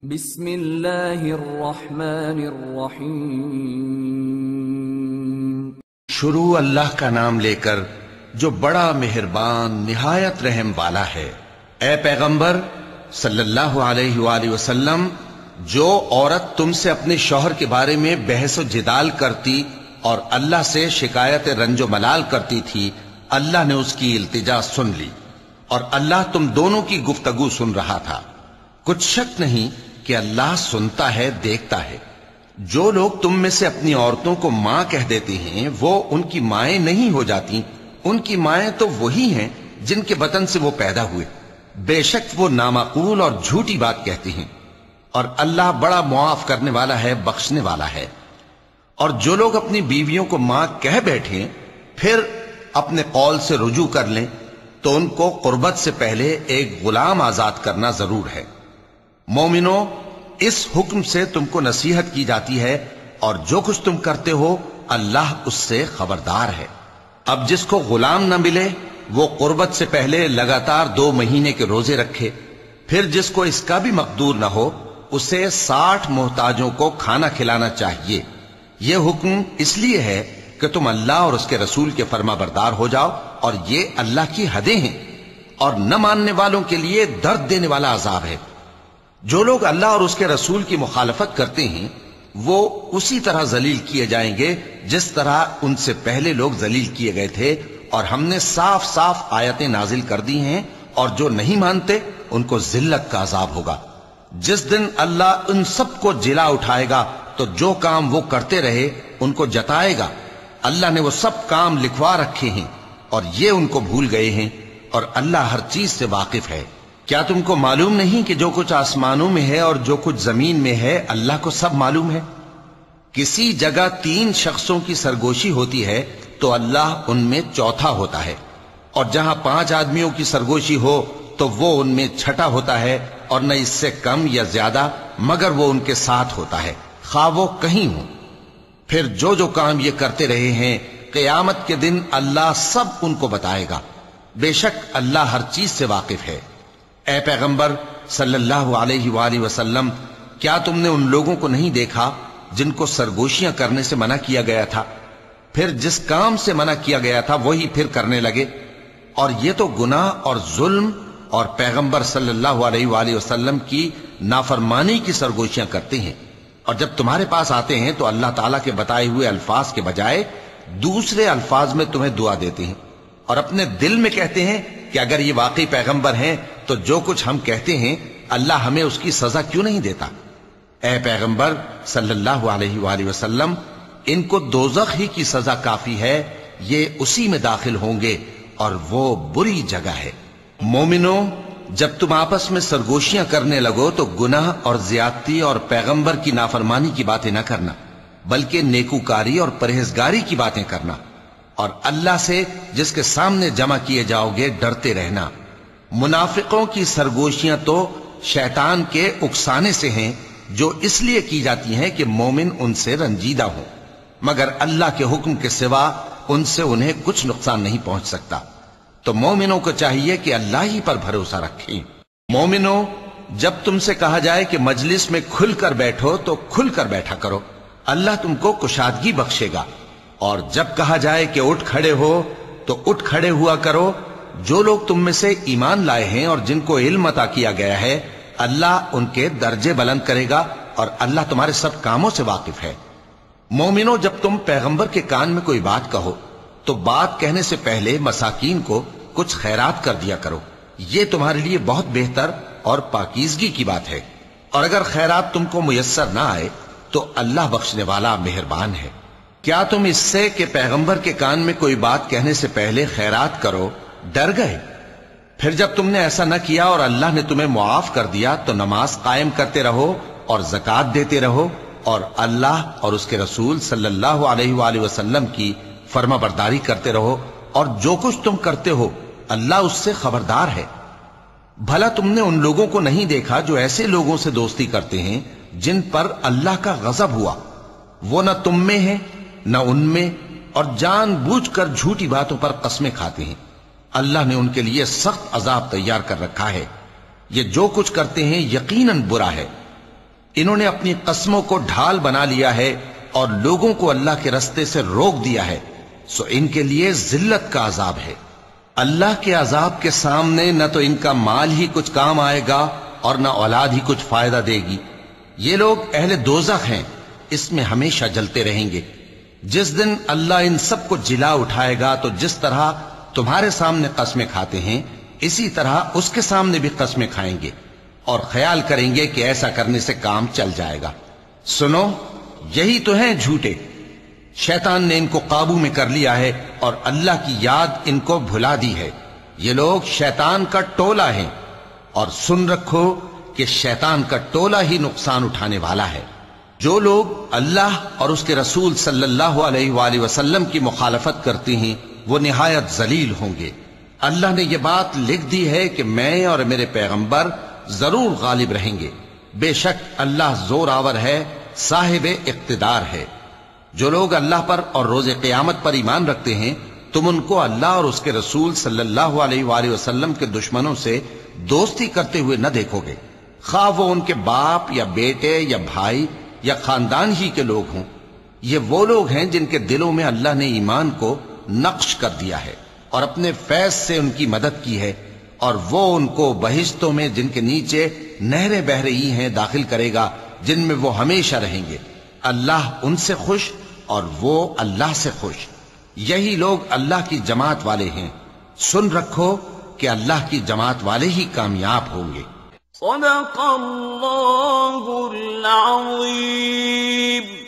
بسم اللہ الرحمن الرحیم۔ شروع اللہ کا نام لے کر جو بڑا مہربان نہایت رحم والا ہے۔ اے پیغمبر صلی اللہ علیہ وآلہ وسلم، جو عورت تم سے اپنے شوہر کے بارے میں بحث و جدال کرتی اور اللہ سے شکایت رنج و ملال کرتی تھی، اللہ نے اس کی التجا سن لی اور اللہ تم دونوں کی گفتگو سن رہا تھا۔ کچھ شک نہیں کہ اللہ سنتا ہے، دیکھتا ہے۔ جو لوگ تم میں سے اپنی عورتوں کو ماں کہہ دیتے ہیں وہ ان کی مائیں نہیں ہو جاتی، ان کی مائیں تو وہی ہیں جن کے بطن سے وہ پیدا ہوئے۔ بے شک وہ نامعقول اور جھوٹی بات کہتی ہیں، اور اللہ بڑا معاف کرنے والا ہے، بخشنے والا ہے۔ اور جو لوگ اپنی بیویوں کو ماں کہہ بیٹھیں پھر اپنے قول سے رجوع کر لیں تو ان کو قربت سے پہلے ایک غلام آزاد کرنا ضرور ہے۔ مومنوں، اس حکم سے تم کو نصیحت کی جاتی ہے اور جو کچھ تم کرتے ہو اللہ اس سے خبردار ہے۔ اب جس کو غلام نہ ملے وہ قربت سے پہلے لگاتار 2 مہینے کے روزے رکھے، پھر جس کو اس کا بھی مقدور نہ ہو اسے 60 محتاجوں کو کھانا کھلانا چاہیے۔ یہ حکم اس لیے ہے کہ تم اللہ اور اس کے رسول کے فرما بردار ہو جاؤ، اور یہ اللہ کی حدیں ہیں، اور نہ ماننے والوں کے لیے درد دینے والا عذاب ہے۔ جو لوگ اللہ اور اس کے رسول کی مخالفت کرتے ہیں وہ اسی طرح ذلیل کیے جائیں گے جس طرح ان سے پہلے لوگ ذلیل کیے گئے تھے، اور ہم نے صاف صاف آیتیں نازل کر دی ہیں، اور جو نہیں مانتے ان کو ذلت کا عذاب ہوگا۔ جس دن اللہ ان سب کو جلا اٹھائے گا تو جو کام وہ کرتے رہے ان کو جتائے گا۔ اللہ نے وہ سب کام لکھوا رکھے ہیں اور یہ ان کو بھول گئے ہیں، اور اللہ ہر چیز سے واقف ہے۔ کیا تم کو معلوم نہیں کہ جو کچھ آسمانوں میں ہے اور جو کچھ زمین میں ہے اللہ کو سب معلوم ہے؟ کسی جگہ 3 شخصوں کی سرگوشی ہوتی ہے تو اللہ ان میں چوتھا ہوتا ہے، اور جہاں 5 آدمیوں کی سرگوشی ہو تو وہ ان میں چھٹا ہوتا ہے، اور نہ اس سے کم یا زیادہ مگر وہ ان کے ساتھ ہوتا ہے، خواہ وہ کہیں ہوں۔ پھر جو جو کام یہ کرتے رہے ہیں قیامت کے دن اللہ سب ان کو بتائے گا۔ بے شک اللہ ہر چیز سے واقف ہے۔ اے پیغمبر صلی اللہ علیہ وآلہ وسلم، کیا تم نے ان لوگوں کو نہیں دیکھا جن کو سرگوشیاں کرنے سے منع کیا گیا تھا، پھر جس کام سے منع کیا گیا تھا وہی پھر کرنے لگے؟ اور یہ تو گناہ اور ظلم اور پیغمبر صلی اللہ علیہ وآلہ وسلم کی نافرمانی کی سرگوشیاں کرتے ہیں، اور جب تمہارے پاس آتے ہیں تو اللہ تعالیٰ کے بتائے ہوئے الفاظ کے بجائے دوسرے الفاظ میں تمہیں دعا دیتے ہیں، اور اپنے دل میں کہتے ہیں کہ اگر یہ واقعی پیغمبر ہیں تو جو کچھ ہم کہتے ہیں اللہ ہمیں اس کی سزا کیوں نہیں دیتا؟ اے پیغمبر صلی اللہ علیہ وآلہ وسلم، ان کو دوزخ ہی کی سزا کافی ہے، یہ اسی میں داخل ہوں گے اور وہ بری جگہ ہے۔ مومنوں، جب تم آپس میں سرگوشیاں کرنے لگو تو گناہ اور زیادتی اور پیغمبر کی نافرمانی کی باتیں نہ کرنا، بلکہ نیکوکاری اور پرہیزگاری کی باتیں کرنا، اور اللہ سے جس کے سامنے جمع کیے جاؤ گے ڈرتے رہنا۔ منافقوں کی سرگوشیاں تو شیطان کے اکسانے سے ہیں، جو اس لیے کی جاتی ہیں کہ مومن ان سے رنجیدہ ہوں، مگر اللہ کے حکم کے سوا ان سے انہیں کچھ نقصان نہیں پہنچ سکتا۔ تو مومنوں کو چاہیے کہ اللہ ہی پر بھروسہ رکھیں۔ مومنوں، جب تم سے کہا جائے کہ مجلس میں کھل کر بیٹھو تو کھل کر بیٹھا کرو، اللہ تم کو کشادگی بخشے گا، اور جب کہا جائے کہ اٹھ کھڑے ہو تو اٹھ کھڑے ہوا کرو۔ جو لوگ تم میں سے ایمان لائے ہیں اور جن کو علم عطا کیا گیا ہے اللہ ان کے درجے بلند کرے گا، اور اللہ تمہارے سب کاموں سے واقف ہے۔ مومنوں، جب تم پیغمبر کے کان میں کوئی بات کہو تو بات کہنے سے پہلے مساکین کو کچھ خیرات کر دیا کرو، یہ تمہارے لیے بہت بہتر اور پاکیزگی کی بات ہے، اور اگر خیرات تم کو میسر نہ آئے تو اللہ بخشنے والا مہربان ہے۔ کیا تم اس سے کہ پیغمبر کے کان میں کوئی بات کہنے سے پہلے خیرات کرو ڈر گئے؟ پھر جب تم نے ایسا نہ کیا اور اللہ نے تمہیں معاف کر دیا تو نماز قائم کرتے رہو اور زکوٰۃ دیتے رہو، اور اللہ اور اس کے رسول صلی اللہ علیہ وآلہ وسلم کی فرما برداری کرتے رہو، اور جو کچھ تم کرتے ہو اللہ اس سے خبردار ہے۔ بھلا تم نے ان لوگوں کو نہیں دیکھا جو ایسے لوگوں سے دوستی کرتے ہیں جن پر اللہ کا غضب ہوا؟ وہ نہ تم میں ہیں نہ ان میں، اور جان بوجھ کر جھوٹی باتوں پر قسمیں کھاتے ہیں۔ اللہ نے ان کے لیے سخت عذاب تیار کر رکھا ہے، یہ جو کچھ کرتے ہیں یقیناً برا ہے۔ انہوں نے اپنی قسموں کو ڈھال بنا لیا ہے اور لوگوں کو اللہ کے رستے سے روک دیا ہے، سو ان کے لیے ذلت کا عذاب ہے۔ اللہ کے عذاب کے سامنے نہ تو ان کا مال ہی کچھ کام آئے گا اور نہ اولاد ہی کچھ فائدہ دے گی۔ یہ لوگ اہل دوزخ ہیں، اس میں ہمیشہ جلتے رہیں گے۔ جس دن اللہ ان سب کو جلا اٹھائے گا تو جس طرح تمہارے سامنے قسمیں کھاتے ہیں اسی طرح اس کے سامنے بھی قسمیں کھائیں گے اور خیال کریں گے کہ ایسا کرنے سے کام چل جائے گا۔ سنو، یہی تو ہیں جھوٹے۔ شیطان نے ان کو قابو میں کر لیا ہے اور اللہ کی یاد ان کو بھلا دی ہے۔ یہ لوگ شیطان کا ٹولہ ہیں، اور سن رکھو کہ شیطان کا ٹولہ ہی نقصان اٹھانے والا ہے۔ جو لوگ اللہ اور اس کے رسول صلی اللہ علیہ وآلہ وسلم کی مخالفت کرتے ہیں وہ نہایت ذلیل ہوں گے۔ اللہ نے یہ بات لکھ دی ہے کہ میں اور میرے پیغمبر ضرور غالب رہیں گے۔ بے شک اللہ زور آور ہے، صاحب اقتدار ہے۔ جو لوگ اللہ پر اور روز قیامت پر ایمان رکھتے ہیں تم ان کو اللہ اور اس کے رسول صلی اللہ علیہ وآلہ وسلم کے دشمنوں سے دوستی کرتے ہوئے نہ دیکھو گے، خواہ وہ ان کے باپ یا بیٹے یا بھائی یا خاندان ہی کے لوگ ہوں۔ یہ وہ لوگ ہیں جن کے دلوں میں اللہ نے ایمان کو نقش کر دیا ہے اور اپنے فیض سے ان کی مدد کی ہے، اور وہ ان کو بہشتوں میں جن کے نیچے نہریں بہہ رہی ہیں داخل کرے گا، جن میں وہ ہمیشہ رہیں گے۔ اللہ ان سے خوش اور وہ اللہ سے خوش۔ یہی لوگ اللہ کی جماعت والے ہیں۔ سن رکھو کہ اللہ کی جماعت والے ہی کامیاب ہوں گے۔ صدق اللہ العظیم۔